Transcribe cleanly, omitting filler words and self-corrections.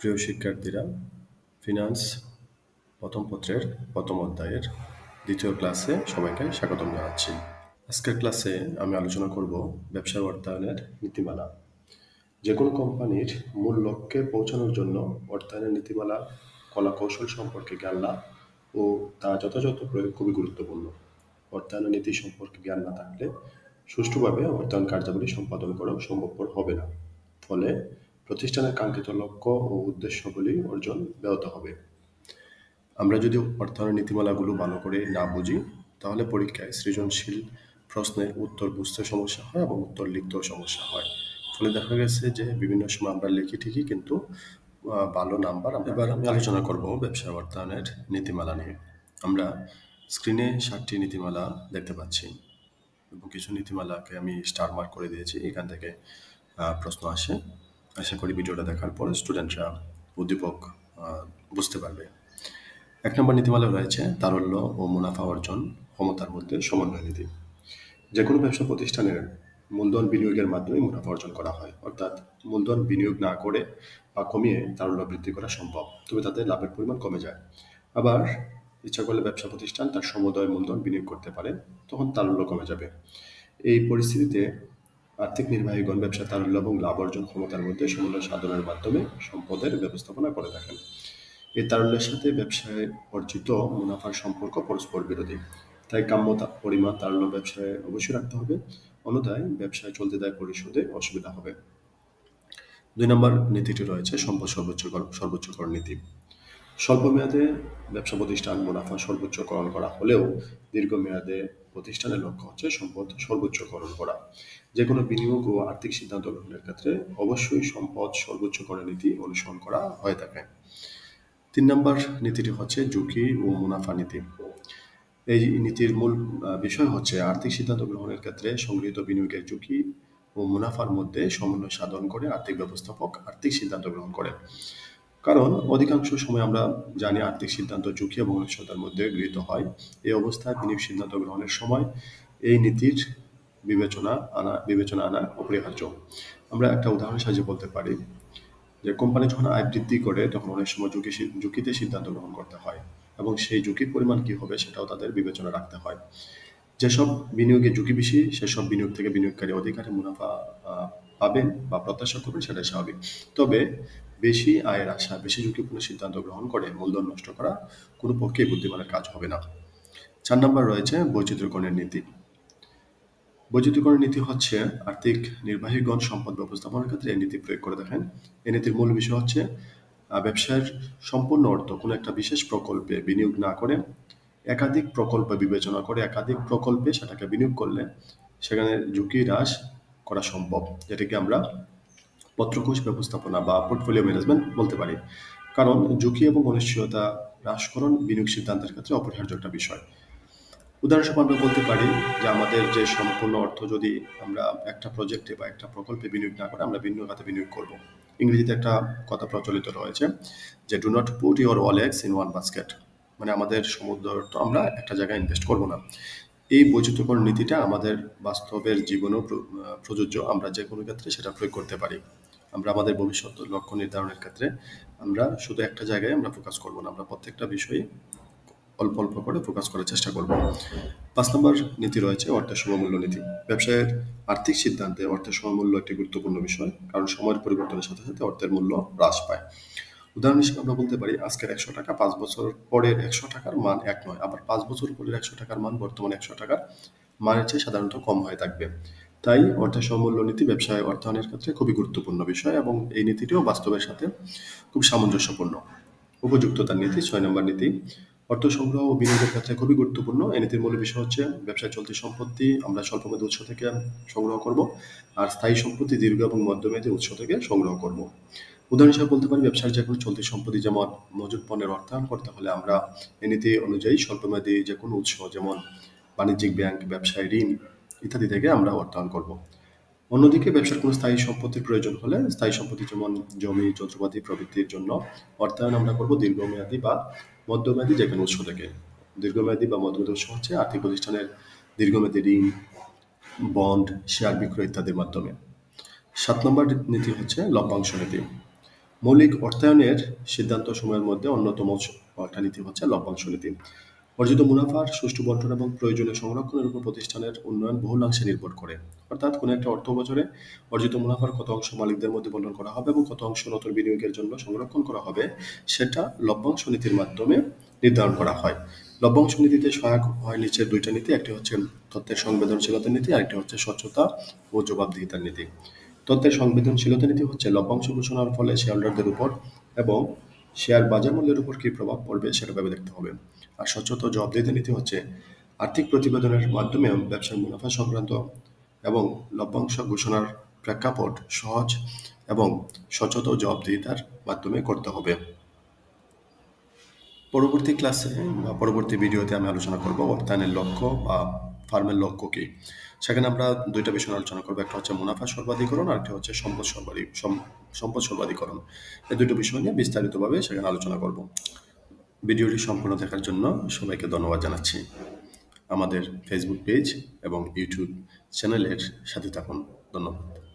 প্রিয় শিক্ষার্থীরা, ফিনান্স প্রথম পত্রের প্রথম অধ্যায়ের দ্বিতীয় ক্লাসে সবাইকে স্বাগতম জানাচ্ছি। আজকের ক্লাসে আমি আলোচনা করব ব্যবসা অর্থায়নের নীতিমালা। যে কোনো কোম্পানির মূল লক্ষ্যে পৌঁছানোর জন্য অর্থায়নের নীতিমালা কলাকৌশল সম্পর্কে জ্ঞান লাভ ও তা যথাযথ প্রয়োগ খুবই গুরুত্বপূর্ণ। অর্থায়নের নীতি সম্পর্কে জ্ঞান না থাকলে সুষ্ঠুভাবে অর্থায়ন কার্যাবলী সম্পাদন করা সম্ভবপর হবে না। ফলে প্রতিষ্ঠানের কাঙ্ক্ষিত লক্ষ্য ও উদ্দেশ্যগুলি অর্জন ব্যাহত হবে। আমরা যদি অর্থায়নের নীতিমালাগুলো ভালো করে না বুঝি, তাহলে পরীক্ষায় সৃজনশীল প্রশ্নের উত্তর বুঝতে সমস্যা হয় এবং উত্তর লিখতেও সমস্যা হয়। ফলে দেখা গেছে যে বিভিন্ন সময় আমরা লিখি ঠিকই, কিন্তু ভালো নাম্বার এবার আমি আলোচনা করব ব্যবসা অর্থায়নের নীতিমালা নিয়ে। আমরা স্ক্রিনে 7টি নীতিমালা দেখতে পাচ্ছি এবং কিছু নীতিমালাকে আমি স্টার মার্ক করে দিয়েছি। এখান থেকে প্রশ্ন আসে। আশা করি ভিডিওটা দেখার পর স্টুডেন্টরা উদ্দীপক বুঝতে পারবে। 1 নম্বর নীতিমালা রয়েছে তারল্য ও মুনাফা অর্জন ক্ষমতার মধ্যে সমন্বয় নীতি। যে কোনো ব্যবসা প্রতিষ্ঠানের মূলধন বিনিয়োগের মাধ্যমে মুনাফা অর্জন করা হয়, অর্থাৎ মূলধন বিনিয়োগ না করে বা কমিয়ে তারল্য বৃদ্ধি করা সম্ভব, তবে তাতে লাভের পরিমাণ কমে যায়। আবার ইচ্ছা করলে ব্যবসা প্রতিষ্ঠান তার সমুদয় মূলধন বিনিয়োগ করতে পারে, তখন তারল্য কমে যাবে। এই পরিস্থিতিতে আর্থিক নির্বাহীগণ ব্যবসা তারল্য এবং লাভ অর্জন ক্ষমতার মধ্যে সমন্বয় সাধনের মাধ্যমে সম্পদের ব্যবস্থাপনা করে থাকেন। এই তারল্যের সাথে ব্যবসায় অর্জিত মুনাফার সম্পর্ক পরস্পর বিরোধী, তাই কাম্য পরিমাণ তারল্য ব্যবসায় অবশ্যই রাখতে হবে, অন্যথায় ব্যবসায় চলতে দেয় পরিশোধে অসুবিধা হবে। 2 নম্বর নীতিটি রয়েছে সম্পদ সর্বোচ্চকরণ নীতি। স্বল্প মেয়াদে ব্যবসা প্রতিষ্ঠান মুনাফা সর্বোচ্চকরণ করা হলেও দীর্ঘমেয়াদে প্রতিষ্ঠানের লক্ষ্য হচ্ছে সম্পদ সর্বোচ্চকরণ করা। যে কোনো বিনিয়োগ ও আর্থিক সিদ্ধান্ত গ্রহণের ক্ষেত্রে অবশ্যই সম্পদ সর্বোচ্চকরণ নীতি অনুসরণ করা হয়ে থাকে। 3 নম্বর নীতিটি হচ্ছে ঝুঁকি ও মুনাফা নীতি। এই নীতির মূল বিষয় হচ্ছে আর্থিক সিদ্ধান্ত গ্রহণের ক্ষেত্রে সংগৃহীত বিনিয়োগের ঝুঁকি ও মুনাফার মধ্যে সমন্বয় সাধন করে আর্থিক ব্যবস্থাপক আর্থিক সিদ্ধান্ত গ্রহণ করে। কারণ অধিকাংশ সময় আমরা জানি আর্থিক সিদ্ধান্ত ঝুঁকি এবং অনিশ্চয়তার মধ্যে গৃহীত হয়। এই অবস্থায় বিনিয়োগ সিদ্ধান্ত গ্রহণের সময় এই নীতির বিবেচনা আনা অপরিহার্য। আমরা একটা উদাহরণ সাহায্যে বলতে পারি যে কোম্পানি যখন আয় বৃদ্ধি করে তখন অনেক সময় ঝুঁকিতে সিদ্ধান্ত গ্রহণ করতে হয় এবং সেই ঝুঁকির পরিমাণ কি হবে সেটাও তাদের বিবেচনা রাখতে হয়। যেসব বিনিয়োগে ঝুঁকি বেশি সেসব বিনিয়োগ থেকে বিনিয়োগকারী অধিকারে মুনাফা পাবেন বা প্রত্যাশা করবেন, সেটাই স্বাভাবিক। তবে বেশি আয়ের আশা বেশি ঝুঁকিপূর্ণ সিদ্ধান্ত গ্রহণ করে মূলধন নষ্ট করা কোনো পক্ষেই বুদ্ধিমানের কাজ হবে না। 4 নম্বর রয়েছে বৈচিত্র্যকরণের নীতি। বৈচিত্র্যকরণ নীতি হচ্ছে আর্থিক নির্বাহীগণ সম্পদ ব্যবস্থাপনার ক্ষেত্রে এই নীতি প্রয়োগ করে দেখেন। এই নীতির মূল বিষয় হচ্ছে ব্যবসার সম্পূর্ণ অর্থ কোনো একটা বিশেষ প্রকল্পে বিনিয়োগ না করে একাধিক প্রকল্প বিবেচনা করে একাধিক প্রকল্পে সেটাকে বিনিয়োগ করলে সেখানে ঝুঁকি হ্রাস করা সম্ভব, যেটাকে আমরা পত্রকোষ ব্যবস্থাপনা বা পোর্টফোলিও ম্যানেজমেন্ট বলতে পারি। কারণ ঝুঁকি এবং অনিশ্চয়তা হ্রাসকরণ বিনিয়োগ সিদ্ধান্তের ক্ষেত্রে অপরিহার্য একটা বিষয়। উদাহরণস্বরূপ আমরা বলতে পারি যে আমাদের যে সম্পূর্ণ অর্থ যদি আমরা একটা প্রজেক্টে বা একটা প্রকল্পে বিনিয়োগ না করে আমরা ভিন্ন খাতে বিনিয়োগ করব। ইংরেজিতে একটা কথা প্রচলিত রয়েছে যে do not put your all eggs in one basket, মানে আমাদের সমুদ্র অর্থ আমরা একটা জায়গায় ইনভেস্ট করব না। এই বৈচিত্র্যকরণ নীতিটা আমাদের বাস্তবের জীবনেও প্রযোজ্য। আমরা যে কোনো ক্ষেত্রে সেটা প্রয়োগ করতে পারি। আমরা আমাদের ভবিষ্যৎ লক্ষ্য নির্ধারণের ক্ষেত্রে আমরা শুধু একটা জায়গায় আমরা ফোকাস করব না, আমরা প্রত্যেকটা বিষয়ে অল্প অল্প করে ফোকাস করার চেষ্টা করব। 5 নম্বর নীতি রয়েছে অর্থের সমমূল্য নীতি। ব্যবসায়ের আর্থিক সিদ্ধান্তে অর্থের সমমূল্য একটি গুরুত্বপূর্ণ বিষয়, কারণ সময়ের পরিবর্তনের সাথে সাথে অর্থের মূল্য হ্রাস পায়। উদাহরণ হিসেবে আমরা বলতে পারি আজকের 100 টাকা 5 বছর পরের 100 টাকার মান এক নয়, আবার 5 বছর পরের 100 টাকার মান বর্তমানে 100 টাকার মানের চেয়ে সাধারণত কম হয়ে থাকবে। তাই অর্থের সমমূল্য নীতি ব্যবসায় অর্থায়নের ক্ষেত্রে খুবই গুরুত্বপূর্ণ বিষয় এবং এই নীতিটিও বাস্তবের সাথে খুব সামঞ্জস্যপূর্ণ। উপযুক্ততার নীতি 6 নম্বর নীতি। অর্থ সংগ্রহ ও বিনিয়োগের ক্ষেত্রে খুবই গুরুত্বপূর্ণ। এই নীতির মূল বিষয় হচ্ছে ব্যবসায় চলতি সম্পত্তি আমরা স্বল্পমেয়াদী উৎস থেকে সংগ্রহ করব, আর স্থায়ী সম্পত্তি দীর্ঘ এবং মধ্যমেয়াদী উৎস থেকে সংগ্রহ করব। উদাহরণ হিসেবে বলতে পারি ব্যবসার যে কোনো চলতি সম্পত্তি যেমন মজুত পণ্যের অর্থায়ন করতে হলে আমরা এই নীতি অনুযায়ী স্বল্পমেয়াদী যে কোনো উৎস যেমন বাণিজ্যিক ব্যাংক, ব্যবসায় ঋণ ইত্যাদি থেকে আমরা অর্থায়ন করব। অন্যদিকে ব্যবসার কোনো স্থায়ী সম্পত্তির প্রয়োজন হলে স্থায়ী সম্পত্তি যেমন জমি, যন্ত্রপাতি প্রভৃতির জন্য অর্থায়ন আমরা করব দীর্ঘমেয়াদী বা মধ্যমেয়াদী যে কোনো উৎস থেকে। দীর্ঘমেয়াদী বা মধ্যমেয়াদী উৎস হচ্ছে আর্থিক প্রতিষ্ঠানের দীর্ঘমেয়াদী ঋণ, বন্ড, শেয়ার বিক্রয় ইত্যাদির মাধ্যমে। 7 নম্বর নীতি হচ্ছে লভ্যাংশ নীতি। মৌলিক অর্থায়নের সিদ্ধান্তসমূহের মধ্যে অন্যতম একটা নীতি হচ্ছে লভ্যাংশ নীতি। অর্জিত মুনাফার সুষ্ঠু বন্টন এবং প্রয়োজনীয় সংরক্ষণের উপর প্রতিষ্ঠানের উন্নয়ন বহুলাংশে নির্ভর করে। অর্থাৎ কোনো একটা অর্থ বছরে অর্জিত মুনাফার কত অংশ মালিকদের মধ্যে বন্টন করা হবে এবং কত অংশ নতুন বিনিয়োগের জন্য সংরক্ষণ করা হবে, সেটা লভ্যাংশ নীতির মাধ্যমে নির্ধারণ করা হয়। লভ্যাংশ নীতিতে সহায়ক হয় নিচের দুইটা নীতি, একটি হচ্ছে তথ্যের সংবেদনশীলতার নীতি, আরেকটি হচ্ছে স্বচ্ছতা ও জবাবদিহিতার নীতি। তথ্যের সংবেদনশীলতা নীতি হচ্ছে লভ্যাংশ ঘোষণার ফলে শেয়ারহোল্ডারদের উপর এবং শেয়ার বাজার মূল্যের উপর কী প্রভাব পড়বে সেটা ভেবে দেখতে হবে। আর স্বচ্ছতা ও জবাবদিহিতার নীতি হচ্ছে আর্থিক প্রতিবেদনের মাধ্যমে ব্যবসার মুনাফা সংক্রান্ত এবং লভ্যাংশ ঘোষণার প্রেক্ষাপট সহজ এবং স্বচ্ছতা ও জবাবদিহিতার মাধ্যমে করতে হবে। পরবর্তী ক্লাসে বা পরবর্তী ভিডিওতে আমি আলোচনা করব অর্থায়নের লক্ষ্য বা ফার্মের লক্ষ্য কী। সেখানে আমরা দুইটা বিষয় আলোচনা করবো, একটা হচ্ছে মুনাফা সর্বাধিকরণ আর একটা হচ্ছে সম্পদ সর্বাধিকরণ। এই দুটো বিষয় নিয়ে বিস্তারিতভাবে সেখানে আলোচনা করব। ভিডিওটি সম্পূর্ণ দেখার জন্য সবাইকে ধন্যবাদ জানাচ্ছি। আমাদের ফেসবুক পেজ এবং ইউটিউব চ্যানেলের সাথে থাকুন। ধন্যবাদ।